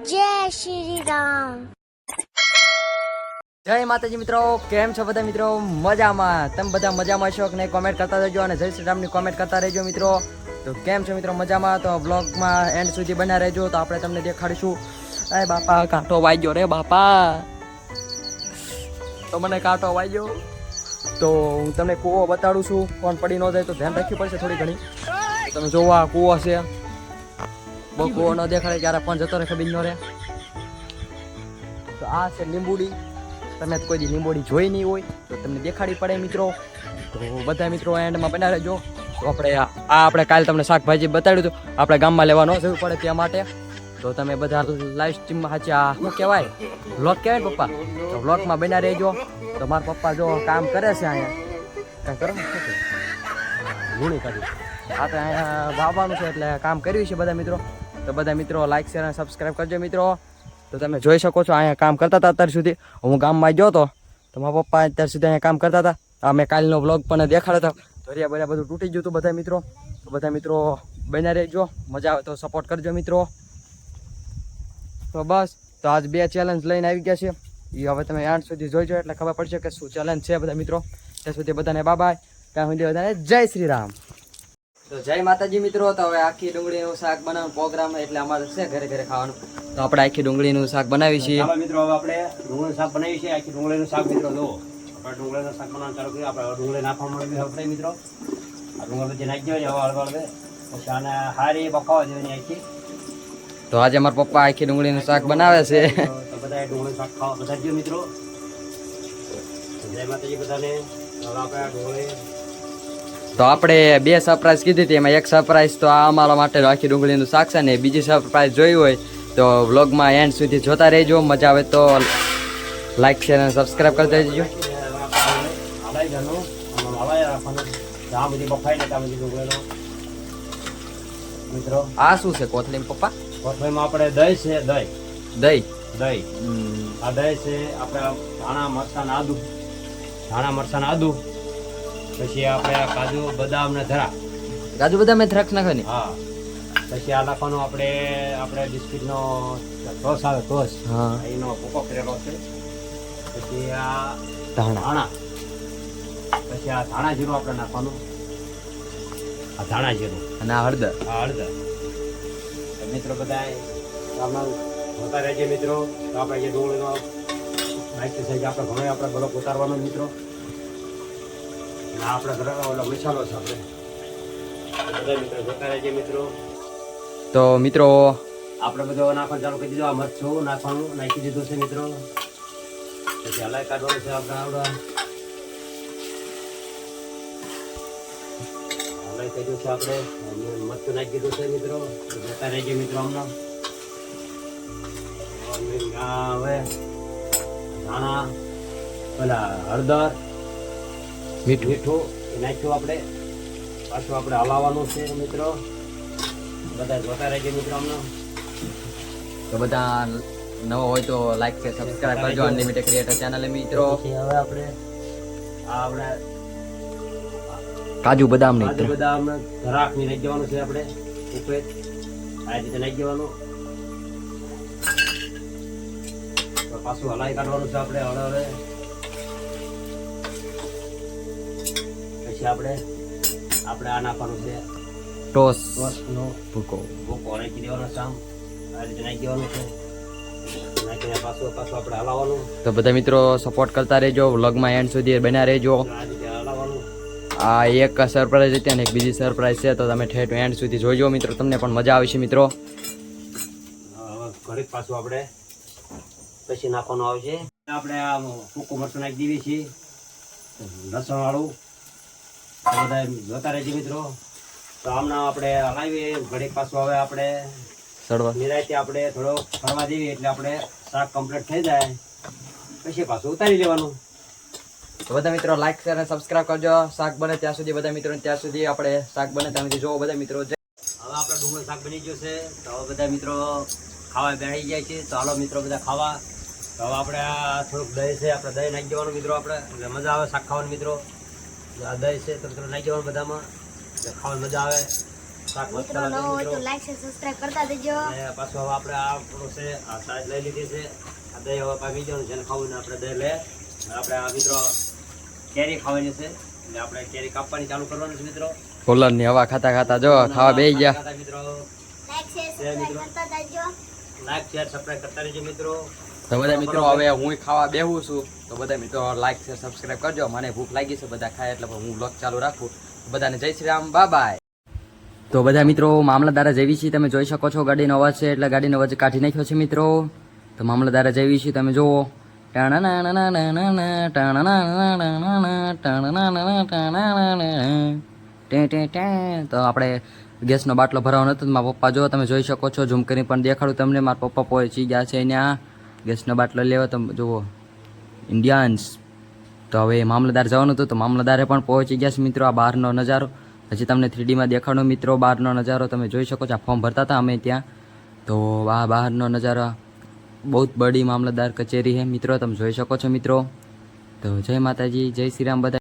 જય શ્રી રામ. જય માતાજી મિત્રો, કેમ છો બધા મિત્રો? મજામાં? તમે બધા મજામાં છો કે નહીં? કોમેન્ટ કરતા રહેજો અને જય શ્રી રામની કોમેન્ટ કરતા રહેજો મિત્રો. તો કેમ છો મિત્રો? મજામાં? તો બ્લોગમાં એન્ડ સુધી બના રહેજો, તો આપણે તમને દેખાડીશું. અરે બાપા, કાંટો વાગ્યો રે બાપા, તો મને કાંટો વાગ્યો. તો હું તમને કૂવો બતાડું છું, કોણ પડી ન જાય તો ધ્યાન રાખવી પડશે થોડી ઘણી. તમે જોવો આ કૂવો છે, બહુ કૂવો ન દેખાડે ત્યારે પણ જતો રહે, ખબર ન રહે. તો આ છે લીંબુડી. તમે કોઈ દી લીંબોડી જોઈ નહીં હોય તો તમને દેખાડી પડે મિત્રો. તો બધા મિત્રો એન્ડમાં બના રહેજો. તો આપણે કાલે તમને શાકભાજી બતાડ્યું હતું, આપણે ગામમાં લેવા ન જવું પડે ત્યાં માટે. તો તમે બધા લાઈવ સ્ટ્રીમમાં સાચી આ શું કહેવાય, વ્લોગ કહેવાય ને પપ્પા, તો વ્લોગમાં બના રહેજો. તો મારા પપ્પા જો કામ કરે છે અહીંયા, કાંઈ કરો ગુણી કાઢી આપણે અહીંયા વાવવાનું છે એટલે કામ કર્યું છે બધા મિત્રો. તો બધા મિત્રો લાઈક શેર અને સબસ્ક્રાઈબ કરજો મિત્રો. તો તમે જોઈ શકો છો અહીંયા કામ કરતા હતા અત્યાર સુધી. હું ગામમાં ગયો હતો તો મારા પપ્પા અત્યાર સુધી અહીંયા કામ કરતા હતા. આ મેં કાલનો વ્લોગ પણ દેખાડ્યો હતો. ધોરિયા બરિયા બધું તૂટી ગયું હતું બધા મિત્રો. તો બધા મિત્રો બન્યા રહેજો, મજા આવે તો સપોર્ટ કરજો મિત્રો. તો બસ, તો આજ 2 ચેલેન્જ લઈને આવી ગયા છે. એ હવે તમે એન્ડ સુધી જોઈજો એટલે ખબર પડશે કે શું ચેલેન્જ છે બધા મિત્રો. ત્યાં સુધી બધાને બાય, ત્યાં સુધી બધાને જય શ્રી રામ. તો જય માતાજી મિત્રો. તો હવે આખી ડુંગળીનું શાક બનાવવાનો પ્રોગ્રામ એટલે અમારે છે ઘરે ઘરે ખાવાનું. તો આપણે આખી ડુંગળીનું શાક બનાવી છીએ. ચાલો મિત્રો, હવે આપણે ડુંગળીનું શાક બનાવી છે. આખી ડુંગળીનું શાક મિત્રો જુઓ, આપણે ડુંગળીનું શાક બનાવવાનું ચાલુ કર્યું. આપણે ડુંગળી નાખવા મળે આપણે મિત્રો. આ ડુંગળી નાખી દેવાની હવે હળવળવે, પછી આને હારી બફાવા દેવાની આખી. તો આજે મારા પપ્પા આખી ડુંગળીનું શાક બનાવે છે. તો બધા ડુંગળીનું શાક ખાવા બધા જ મિત્રો. જય માતાજી બધાને. હવે આપણે આ ડુંગળી, તો આપણે 2 સરપ્રાઈઝ કીધી હતી, એમાં એક સરપ્રાઈઝ તો આ અમારા માટે આખી ડુંગળીનું શાક છે, ને બીજી સરપ્રાઈઝ જોઈ હોય તો વ્લોગમાં એન્ડ સુધી જોતા રહેજો. મજા આવે તો લાઈક શેર અને સબસ્ક્રાઈબ કરતા રહેજો. હલાવી દેવાનું, હલાવી રાખવાનું જ્યાં બધી બફાઈ ને ત્યાં બધી ડુંગળીનો મિત્રો. આ શું છે કોથળી પપ્પા? કોથળીમાં આપણે દહીં છે, દહીં દહીં. આ દહીં છે. આપણે ધાણા મરચાં આદુ, ધાણા મરચાં આદુ, પછી આપણે કાજુ બદામ ને ધરા, કાજુ બદામ મેં દ્રાક્ષ નાખવાની. હા. પછી આ નાખવાનું આપણે બિસ્કિટનો ટોસ આવે, ટોસ, હા, એનો ભૂકો કરેલો છે. પછી આ ધાણા. ધાણા, પછી આ ધાણા જીરું આપણે નાખવાનું, આ ધાણા જીરું, અને આ હળદર. આ હળદર. તો મિત્રો બધા આમાં હોતા રહેજે મિત્રો. તો આપણે જે ડુંગળીનો નાખી છે આપણે ઘણો આપણે ગળો ઉતારવાનો મિત્રો. અને આપણે ઘરે ઓલો મસાલો છે આપણે બધા મિત્રો જોતા રહેજે મિત્રો. તો મિત્રો આપણે બધો નાખવાનું ચાલુ કરી દીધું. આ મરચું નાખવાનું નાખી દીધું છે મિત્રો. પછી હલાઈ કાઢવાનું છે આપણે આવડા હલાઈ કાઢ્યું છે આપણે. મરચું નાખી દીધું છે મિત્રો. જોતા રહેજે મિત્રો. હમણાં હવે ધાણા, પેલા હળદર, મીઠું એ નાખ્યું આપણે. પાછું આપણે હલાવવાનું છે મિત્રો. બધા જોતા રહેજે મિત્રો. હમણાં તો બધા નવો હોય તો લાઈક શેર સબસ્ક્રાઇબ કરજો અનલિમિટેડ ક્રિએટર ચેનલ મિત્રો. પછી હવે આપણે કાજુ બદામ કાજુ બદામ ધરાક ની નાખી દેવાનું છે આપણે ઉપર. આ રીતે નાખી દેવાનું. તો પાછું હલાઈ કાઢવાનું છે આપણે હળવે. પછી આપણે આ નાખવાનું છે ટોસ ટોસનો ભૂકો. ભૂકો નાખી દેવાનો છે. આમ આ રીતે નાખી દેવાનું છે. નાખીને પાછું આપણે હલાવવાનું. તો બધા મિત્રો સપોર્ટ કરતા રહેજો, વ્લોગમાં એન્ડ સુધી બન્યા રહેજો. આ રીતે હલાવવાનું. આ એક સરપ્રાઈઝ હતી અને એક બીજી સરપ્રાઈઝ છે, તો તમે ઠેઠ એન્ડ સુધી જોઈજો મિત્રો, તમને પણ મજા આવશે મિત્રો. હવે ઘડીક પાછું આપણે પછી નાખવાનું આવશે. આપણે આ સૂકું મરચું નાખી દેવી છીએ, લસણ વાળું. બધા જોતા રહેજો મિત્રો. તો આમના આપણે હલાવીએ ઘડીક પાછું. હવે આપણે સડવા નિરાયતે આપણે થોડો ફરવા દેવી એટલે આપણે શાક કમ્પ્લીટ થઈ જાય પછી પાછું ઉતારી લેવાનું. તો બધા મિત્રો લાઈક શેર અને સબસ્ક્રાઇબ કરજો. શાક બને ત્યાં સુધી બધા મિત્રો, ત્યાં સુધી આપણે શાક બને ત્યાં સુધી જોવો બધા મિત્રો. હવે આપણે ડુંગળી શાક બની ગયું છે. તો હવે બધા મિત્રો ખાવા બેસી જાય છે. તો હાલો મિત્રો બધા ખાવા. તો હવે આપણે આ થોડુંક દહીં છે, આપણે દહીં નાખી દેવાનું મિત્રો. આપણે એટલે મજા આવે શાક ખાવાની મિત્રો. આ દહીં છે તો મિત્રો નાખી દેવાનું બધામાં, એટલે ખાવાની મજા આવે. શાક મસ્ત મિત્રો લાગે નવો હોય તો મિત્રો. લાઈક શેર સબસ્ક્રાઇબ કરતા દેજો. અને પાછું હવે આપણે આ આપણું છે આ સાઈઝ લઈ લીધી છે. આ દહીં હવે પાકી જવાનું છે. ખાવું ને આપણે દહીં લે આપણે આ મિત્રો કેરી ખાવાની છે એટલે આપણે કેરી કાપવાની ચાલુ કરવાની છે મિત્રો. કોલરની હવા ખાતા ખાતા જો ખાવા બેસી ગયા. ખાતા મિત્રો લાઈક શેર સબસ્ક્રાઇબ કરતા દેજો. લાઈક શેર સબસ્ક્રાઇબ કરતા રહેજો મિત્રો. તો બધા મિત્રો હવે હું ખાવા બેહું છું તો બધા મિત્રો લાઈક શેર સબસ્ક્રાઇબ કરજો. મને ભૂખ લાગી છે, બધા ખાય એટલે હું બ્લોગ ચાલુ રાખું. બધાને જય શ્રી રામ, બાય બાય. તો બધા મિત્રો મામલતદારે જેવી છે તમે જોઈ શકો છો. ગાડીનો અવાજ છે એટલે ગાડીનો અવાજ કાઢી નાખ્યો છે મિત્રો. તો મામલતદારે જેવી છે તમે જુઓ. તો આપણે ગેસનો બાટલો ભરાવાનો હતો. મારા પપ્પા જો તમે જોઈ શકો છો. ઝૂમ કરી પણ દેખાડું તમને. મારા પપ્પા પહોંચી ગયા છે અહીંયા ગેસનો બાટલો લેવા. તમે જુઓ ઇન્ડિયન્સ. તો હવે મામલતદાર જવાનું હતું તો મામલતદારે પણ પહોંચી ગયા છે મિત્રો. આ બહારનો નજારો હજી તમને 3Dમાં દેખાડો મિત્રો. બહારનો નજારો તમે જોઈ શકો છો. આ ફોર્મ ભરતા હતા અમે ત્યાં. તો આ બહારનો નજારો બહુ બડી મામલતદાર કચેરી છે મિત્રો. તમે જોઈ શકો છો મિત્રો. તો જય માતાજી, જય શ્રી રામ બધા.